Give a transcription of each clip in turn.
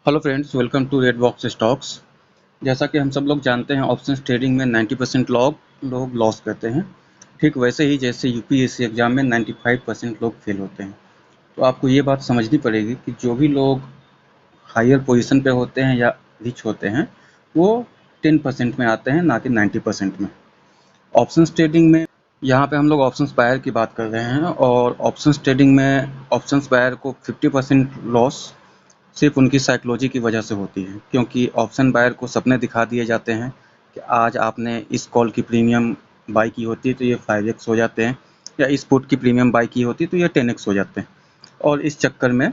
Hello friends, welcome to red box stocks. जैसा कि हम सब लोग जानते हैं, ऑप्शंस ट्रेडिंग में 90% लोग लॉस करते हैं। ठीक वैसे ही जैसे यूपीएससी एग्जाम में 95% लोग फेल होते हैं। तो आपको ये बात समझनी पड़ेगी कि जो भी लोग हायर पोजीशन पे होते हैं या रिच होते हैं, वो 10% में आते हैं, ना कि 90% में। ऑप्शंस ट्रेडिंग में यहाँ पे हम लोग ऑप्शंस बायर की बात कर रहे हैं, और ऑप्शंस ट्रेडिंग में ऑप्शंस बायर को 50% लॉस सिर्फ उनकी साइकोलॉजी की वजह से होती है, क्योंकि ऑप्शन बायर को सपने दिखा दिए जाते हैं कि आज आपने इस कॉल की प्रीमियम बाई की होती है तो ये 5x हो जाते हैं, या इस पुट की प्रीमियम बाई की होती है तो ये 10x हो जाते हैं। और इस चक्कर में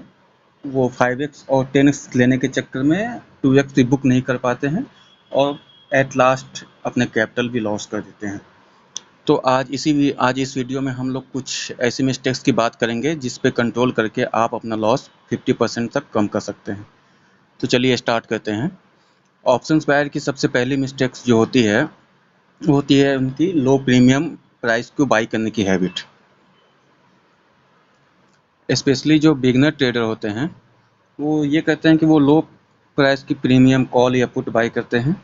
वो 5x और 10x लेने के चक्कर में 2x भी बुक नहीं कर पाते हैं, और एट लास्ट अपने कैपिटल भी लॉस कर देते हैं। तो आज इस वीडियो में हम लोग कुछ ऐसी मिस्टेक्स की बात करेंगे जिस पे कंट्रोल करके आप अपना लॉस 50% तक कम कर सकते हैं। तो चलिए स्टार्ट करते हैं। ऑप्शंस बायर की सबसे पहली मिस्टेक्स जो होती है, वो होती है उनकी लो प्रीमियम प्राइस को बाई करने की हैबिट। स्पेशली जो बिगनर ट्रेडर होते हैं, वो ये कहते हैं कि वो लो प्राइस की प्रीमियम कॉल या पुट बाई करते हैं,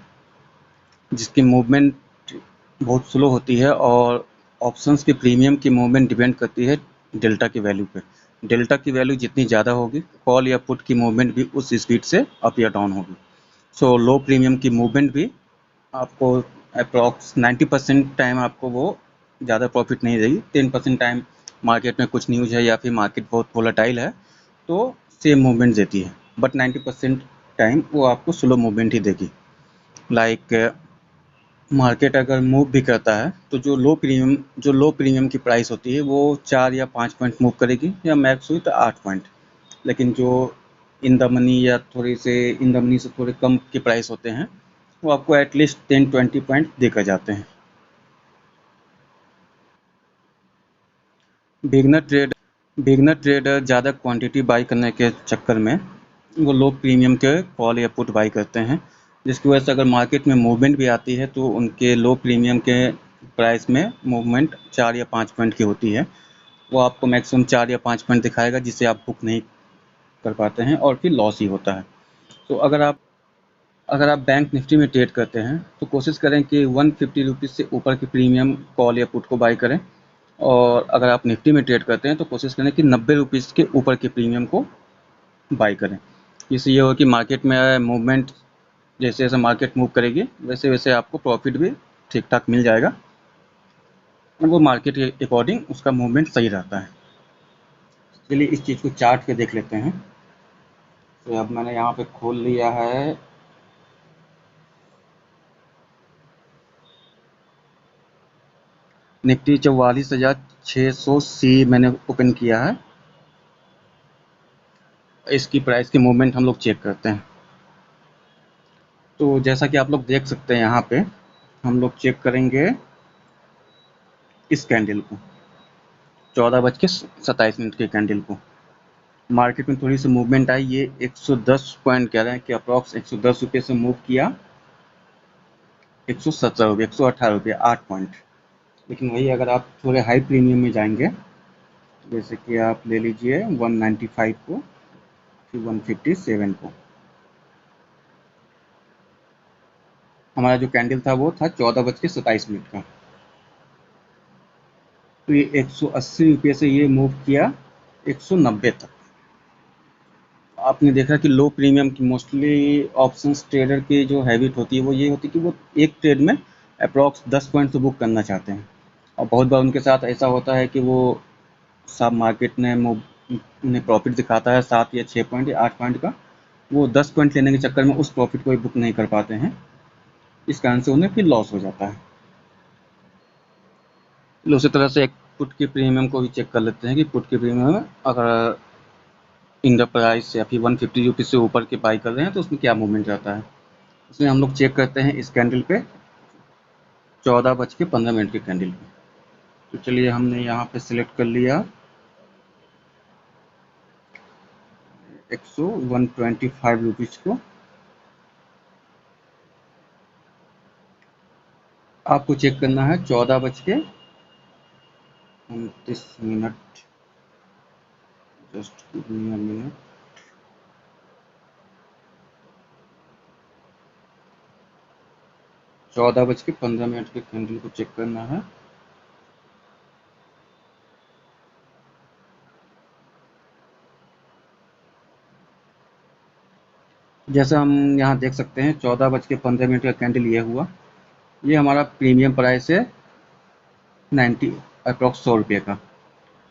जिसकी मूवमेंट बहुत स्लो होती है, और ऑप्शंस की प्रीमियम की मूवमेंट डिपेंड करती है डेल्टा की वैल्यू पे। डेल्टा की वैल्यू जितनी ज़्यादा होगी, कॉल या पुट की मूवमेंट भी उस स्पीड से अप या डाउन होगी। सो लो प्रीमियम की मूवमेंट भी आपको अप्रॉक्स 90% टाइम आपको वो ज़्यादा प्रॉफिट नहीं देगी। 10% टाइम मार्केट में कुछ न्यूज़ है या फिर मार्केट बहुत वोलेटाइल है तो सेम मूवमेंट देती है, बट 90% टाइम वो आपको स्लो मूवमेंट ही देगी। लाइक मार्केट अगर मूव भी करता है तो जो लो प्रीमियम की प्राइस होती है वो 4 या 5 पॉइंट मूव करेगी, या मैक्स हुई तो 8 पॉइंट। लेकिन जो इन द मनी या थोड़ी से इन द मनी से थोड़े कम के प्राइस होते हैं, वो आपको एटलीस्ट 10-20 पॉइंट देकर जाते हैं। बिगनर ट्रेडर ज़्यादा क्वांटिटी बाई करने के चक्कर में वो लो प्रीमियम के कॉल या पुट बाई करते हैं, जिसकी वजह से अगर मार्केट में मूवमेंट भी आती है तो उनके लो प्रीमियम के प्राइस में मूवमेंट 4 या 5 पॉइंट की होती है। वो आपको मैक्सिमम 4 या 5 पॉइंट दिखाएगा, जिसे आप बुक नहीं कर पाते हैं और फिर लॉस ही होता है। तो अगर आप बैंक निफ्टी में ट्रेड करते हैं तो कोशिश करें कि 150 रुपीज़ से ऊपर की प्रीमियम कॉल या पुट को बाई करें, और अगर आप निफ्टी में ट्रेड करते हैं तो कोशिश करें कि 90 रुपीज़ के ऊपर के प्रीमियम को बाई करें। इससे ये हो कि मार्केट में मूवमेंट, जैसे जैसे मार्केट मूव करेगी वैसे वैसे आपको प्रॉफिट भी ठीक ठाक मिल जाएगा, और वो मार्केट के अकॉर्डिंग उसका मूवमेंट सही रहता है। चलिए इस चीज़ को चार्ट पे देख लेते हैं। तो अब मैंने यहाँ पे खोल लिया है निफ्टी 44,600 सी मैंने ओपन किया है। इसकी प्राइस की मूवमेंट हम लोग चेक करते हैं। तो जैसा कि आप लोग देख सकते हैं, यहाँ पे हम लोग चेक करेंगे इस कैंडल को, 14:27 के कैंडल को। मार्केट में थोड़ी सी मूवमेंट आई, ये 110 पॉइंट कह रहे हैं कि अप्रॉक्स 110 रुपये से मूव किया 117 रुपये, 118 रुपये, 8 पॉइंट। लेकिन वही अगर आप थोड़े हाई प्रीमियम में जाएंगे, जैसे कि आप ले लीजिए 195 को, फिर 157 को। हमारा जो कैंडल था वो था 14:27 का। तो ये 180 रुपये से ये मूव किया 190 तक। आपने देखा कि लो प्रीमियम की मोस्टली ऑप्शंस ट्रेडर की जो हैबिट होती है वो ये होती है कि वो एक ट्रेड में अप्रॉक्स 10 पॉइंट तो बुक करना चाहते हैं, और बहुत बार उनके साथ ऐसा होता है कि वो सब मार्केट ने उन्हें प्रॉफिट दिखाता है 7 या 6 पॉइंट या 8 पॉइंट का, वो 10 पॉइंट लेने के चक्कर में उस प्रॉफिट को भी बुक नहीं कर पाते हैं। इस कारण से उन्हें फिर लॉस हो जाता है। उसी तरह से एक पुट की प्रीमियम को भी चेक कर लेते हैं कि पुट की प्रीमियम अगर इन द प्राइस या फिर 150 रुपीज़ से ऊपर के बाई कर रहे हैं तो उसमें क्या मूवमेंट रहता है। उसमें हम लोग चेक करते हैं इस कैंडल पे, 14:15 के कैंडल पे। तो चलिए हमने यहाँ पे सिलेक्ट कर लिया 125 रुपीज़ को। आपको चेक करना है 14:29, जस्ट मिनट। 14:15 के कैंडल को चेक करना है। जैसा हम यहाँ देख सकते हैं 14:15 का कैंडल ये हुआ। ये हमारा प्रीमियम प्राइस है 90 अप्रॉक्स 100 रुपये का।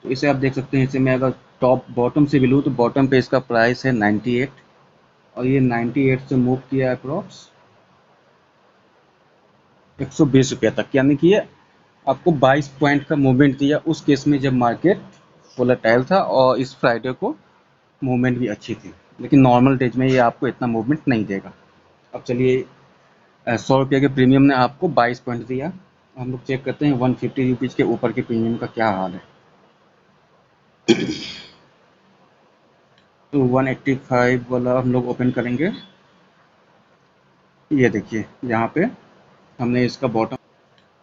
तो इसे आप देख सकते हैं, इसे मैं अगर टॉप बॉटम से भी लूँ तो बॉटम पे इसका प्राइस है 98 और ये 98 से मूव किया अप्रॉक्स 120 रुपये तक, यानी कि ये आपको 22 पॉइंट का मूवमेंट दिया उस केस में जब मार्केट वोलेटाइल था और इस फ्राइडे को मूवमेंट भी अच्छी थी। लेकिन नॉर्मल डेज में ये आपको इतना मूवमेंट नहीं देगा। अब चलिए 100 रुपये के प्रीमियम ने आपको 22 पॉइंट दिया। हम लोग चेक करते हैं 150 रुपीज़ के ऊपर के प्रीमियम का क्या हाल है। तो 185 वाला हम लोग ओपन करेंगे। ये देखिए यहाँ पे हमने इसका बॉटम,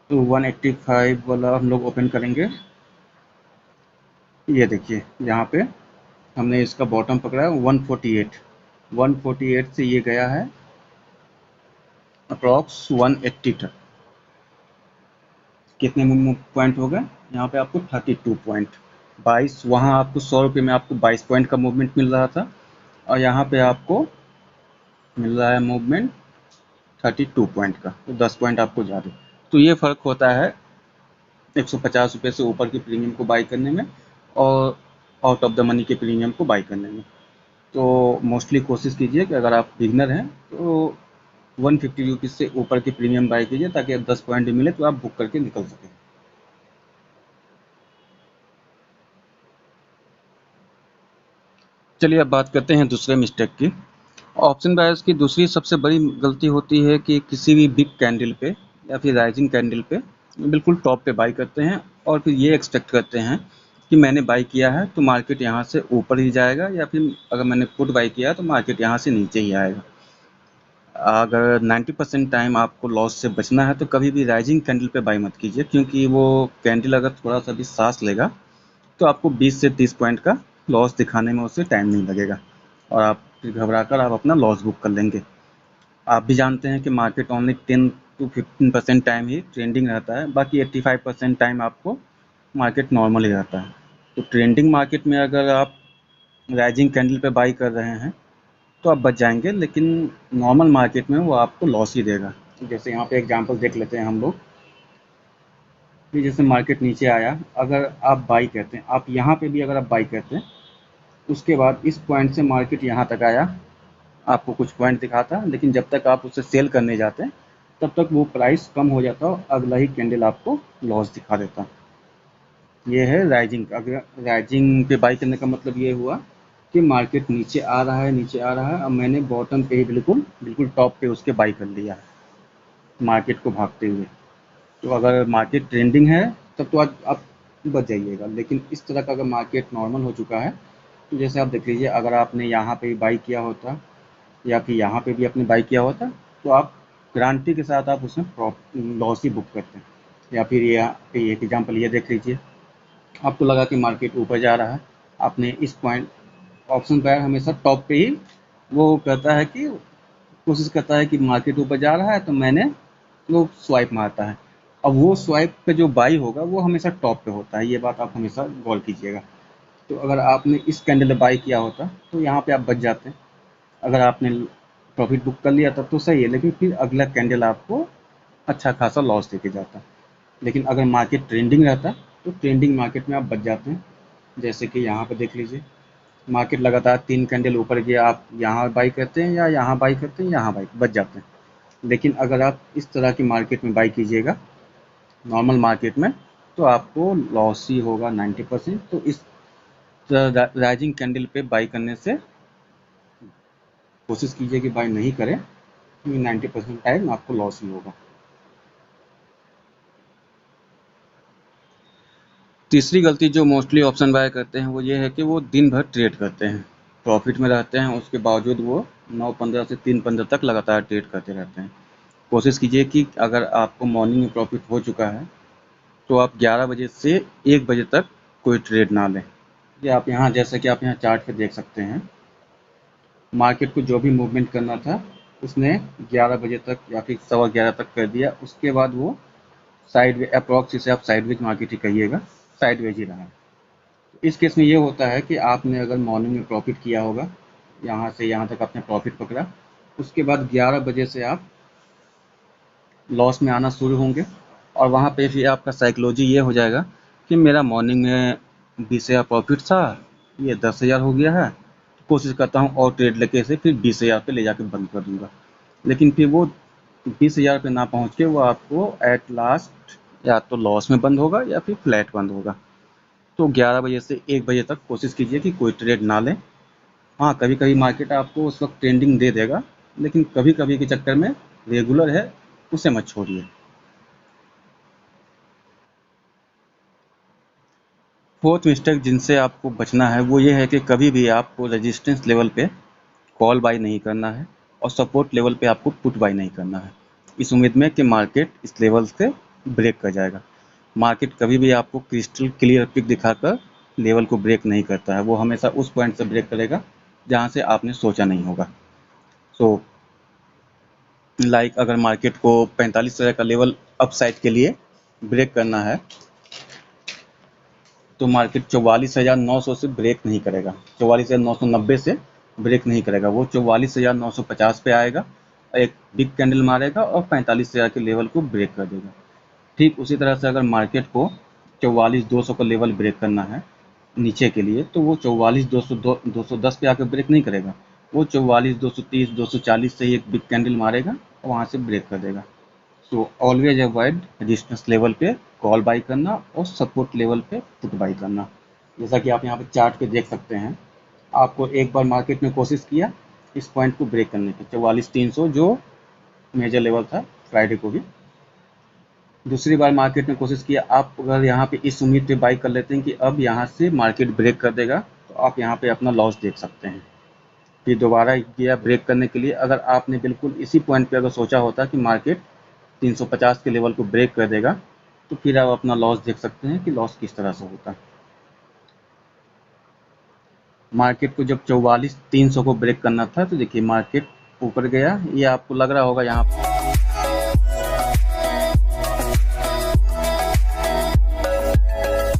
तो 185 वाला हम लोग ओपन करेंगे। ये देखिए यहाँ पे हमने इसका बॉटम पकड़ा है 148 से ये गया है अप्रॉक्स 180 तक। कितने पॉइंट हो गए यहाँ पे आपको? 32 पॉइंट। 22 वहाँ आपको 100 रुपये में आपको 22 पॉइंट का मूवमेंट मिल रहा था और यहाँ पे आपको मिल रहा है मूवमेंट 32 पॉइंट का, तो 10 पॉइंट आपको ज़्यादा। तो ये फ़र्क होता है 150 रुपये से ऊपर के प्रीमियम को बाई करने में और आउट ऑफ द मनी के प्रीमियम को बाई करने में। तो मोस्टली कोशिश कीजिए कि अगर आप बिगनर हैं तो 150 रुपीज़ से ऊपर के प्रीमियम बाई कीजिए ताकि अब 10 पॉइंट भी मिले तो आप बुक करके निकल सकें। चलिए अब बात करते हैं दूसरे मिस्टेक की। ऑप्शन बायर्स की दूसरी सबसे बड़ी गलती होती है कि किसी भी बिग कैंडल पे या फिर राइजिंग कैंडल पे बिल्कुल टॉप पे बाई करते हैं और फिर ये एक्सपेक्ट करते हैं कि मैंने बाई किया है तो मार्केट यहाँ से ऊपर ही जाएगा या फिर अगर मैंने पुट बाई किया है तो मार्केट यहाँ से नीचे ही आएगा। अगर 90% टाइम आपको लॉस से बचना है तो कभी भी राइजिंग कैंडल पे बाई मत कीजिए, क्योंकि वो कैंडल अगर थोड़ा सा भी सांस लेगा तो आपको 20 से 30 पॉइंट का लॉस दिखाने में उससे टाइम नहीं लगेगा और आप फिर घबरा कर आप अपना लॉस बुक कर लेंगे। आप भी जानते हैं कि market only 10 to 15% time he trending रहता है, बाकी 85% टाइम आपको मार्केट नॉर्मल ही रहता है। तो ट्रेंडिंग मार्केट में अगर आप राइजिंग कैंडल पे बाई कर रहे हैं तो आप बच जाएंगे, लेकिन नॉर्मल मार्केट में वो आपको लॉस ही देगा। जैसे यहाँ पे एग्जांपल देख लेते हैं हम लोग कि जैसे मार्केट नीचे आया, अगर आप बाई करते हैं, आप यहाँ पे भी अगर आप बाई करते हैं, उसके बाद इस पॉइंट से मार्केट यहाँ तक आया, आपको कुछ पॉइंट दिखाता, लेकिन जब तक आप उसे सेल करने जाते हैं तब तक वो प्राइस कम हो जाता और अगला ही कैंडल आपको लॉस दिखा देता। ये है राइजिंग। अगर राइजिंग पे बाई करने का मतलब ये हुआ कि मार्केट नीचे आ रहा है, नीचे आ रहा है, अब मैंने बॉटम पे ही बिल्कुल बिल्कुल टॉप पे उसके बाई कर लिया है मार्केट को भागते हुए। तो अगर मार्केट ट्रेंडिंग है तब तो आज आप बच जाइएगा, लेकिन इस तरह का अगर मार्केट नॉर्मल हो चुका है तो जैसे आप देख लीजिए, अगर आपने यहाँ पे बाई किया होता या फिर यहाँ पे भी आपने बाई किया होता तो आप गारंटी के साथ आप उसमें लॉस ही बुक करते हैं। या फिर यहाँ पे एक एग्जांपल ये देख लीजिए, आपको लगा कि मार्केट ऊपर जा रहा है, आपने इस पॉइंट, ऑप्शन बायर हमेशा टॉप पे ही वो कहता है कि कोशिश करता है कि मार्केट ऊपर जा रहा है तो मैंने वो स्वाइप मारता है। अब वो स्वाइप पे जो बाई होगा वो हमेशा टॉप पे होता है, ये बात आप हमेशा गौर कीजिएगा। तो अगर आपने इस कैंडल में बाई किया होता तो यहाँ पे आप बच जाते। अगर आपने प्रॉफिट बुक कर लिया तब तो सही है, लेकिन फिर अगला कैंडल आपको अच्छा खासा लॉस देके जाता। लेकिन अगर मार्केट ट्रेंडिंग रहता तो ट्रेंडिंग मार्केट में आप बच जाते हैं। जैसे कि यहाँ पे देख लीजिए, मार्केट लगातार 3 कैंडल ऊपर गया, आप यहाँ बाई करते हैं या यहाँ बाई करते हैं, यहाँ बाई बच जाते हैं। लेकिन अगर आप इस तरह की मार्केट में बाई कीजिएगा नॉर्मल मार्केट में तो आपको लॉस ही होगा 90%। तो इस राइजिंग कैंडल पे बाई करने से कोशिश कीजिए कि बाई नहीं करें, क्योंकि 90% टाइम आपको लॉस ही होगा। तीसरी गलती जो मोस्टली ऑप्शन बाय करते हैं वो ये है कि वो दिन भर ट्रेड करते हैं, प्रॉफिट में रहते हैं, उसके बावजूद वो 9:15 से 3:15 तक लगातार ट्रेड करते रहते हैं। कोशिश कीजिए कि अगर आपको मॉर्निंग में प्रॉफिट हो चुका है तो आप 11 बजे से 1 बजे तक कोई ट्रेड ना लें। ये आप यहाँ, जैसा कि आप यहाँ चार्ट पे देख सकते हैं, मार्केट को जो भी मूवमेंट करना था उसने 11 बजे तक या फिर 11:15 तक कर दिया, उसके बाद वो साइड अप्रॉक्स, इसे आप साइडवेज मार्केट ही कहिएगा, साइडवेज ही रहा। इस केस में ये होता है कि आपने अगर मॉर्निंग में प्रॉफिट किया होगा, यहाँ से यहाँ तक आपने प्रॉफिट पकड़ा, उसके बाद 11 बजे से आप लॉस में आना शुरू होंगे और वहाँ पे फिर आपका साइकोलॉजी ये हो जाएगा कि मेरा मॉर्निंग में 20,000 प्रॉफिट था, ये 10,000 हो गया है, तो कोशिश करता हूँ और ट्रेड लेके इसे फिर 20,000 पे ले जाके बंद कर दूंगा। लेकिन फिर वो 20,000 पे ना पहुँच के वो आपको एट लास्ट या तो लॉस में बंद होगा या फिर फ्लैट बंद होगा। तो 11 बजे से 1 बजे तक कोशिश कीजिए कि कोई ट्रेड ना लें। हाँ, कभी कभी मार्केट आपको उस वक्त ट्रेंडिंग दे देगा, लेकिन कभी कभी के चक्कर में रेगुलर है, उसे मत छोड़िए। फोर्थ मिस्टेक जिनसे आपको बचना है वो ये है कि कभी भी आपको रेजिस्टेंस लेवल पे कॉल बाई नहीं करना है और सपोर्ट लेवल पे आपको पुट बाई नहीं करना है, इस उम्मीद में कि मार्केट इस लेवल से ब्रेक कर जाएगा। मार्केट कभी भी आपको क्रिस्टल क्लियर पिक दिखाकर लेवल को ब्रेक नहीं करता है, वो हमेशा उस पॉइंट से ब्रेक करेगा जहाँ से आपने सोचा नहीं होगा। सो अगर मार्केट को 45,000 का लेवल अपसाइड के लिए ब्रेक करना है तो मार्केट 44,900 से ब्रेक नहीं करेगा, 44,990 से ब्रेक नहीं करेगा, वो 44,950 पे आएगा, एक बिग कैंडल मारेगा और 45,000 के लेवल को ब्रेक कर देगा। ठीक उसी तरह से अगर मार्केट को 44,200 का लेवल ब्रेक करना है नीचे के लिए, तो वो 44,210 पे आकर ब्रेक नहीं करेगा, वो 44,230 240 से ही एक बिग कैंडल मारेगा और वहाँ से ब्रेक कर देगा। So always avoid resistance level पे कॉल बाई करना और सपोर्ट लेवल पे पुट बाई करना। जैसा कि आप यहाँ पे चार्ट पे देख सकते हैं, आपको एक बार मार्केट ने कोशिश किया इस पॉइंट को ब्रेक करने की, 44,300 जो मेजर लेवल था फ्राइडे को भी। दूसरी बार मार्केट ने कोशिश किया, आप अगर यहाँ पे इस उम्मीद पे बाई कर लेते हैं कि अब यहाँ से मार्केट ब्रेक कर देगा, तो आप यहाँ पे अपना लॉस देख सकते हैं। फिर दोबारा गया ब्रेक करने के लिए, अगर आपने बिल्कुल इसी पॉइंट पे अगर सोचा होता कि मार्केट 350 के लेवल को ब्रेक कर देगा, तो फिर आप अपना लॉस देख सकते हैं कि लॉस किस तरह से होता है। मार्केट को जब 44,300 को ब्रेक करना था, तो देखिए मार्केट ऊपर गया, ये आपको लग रहा होगा यहाँ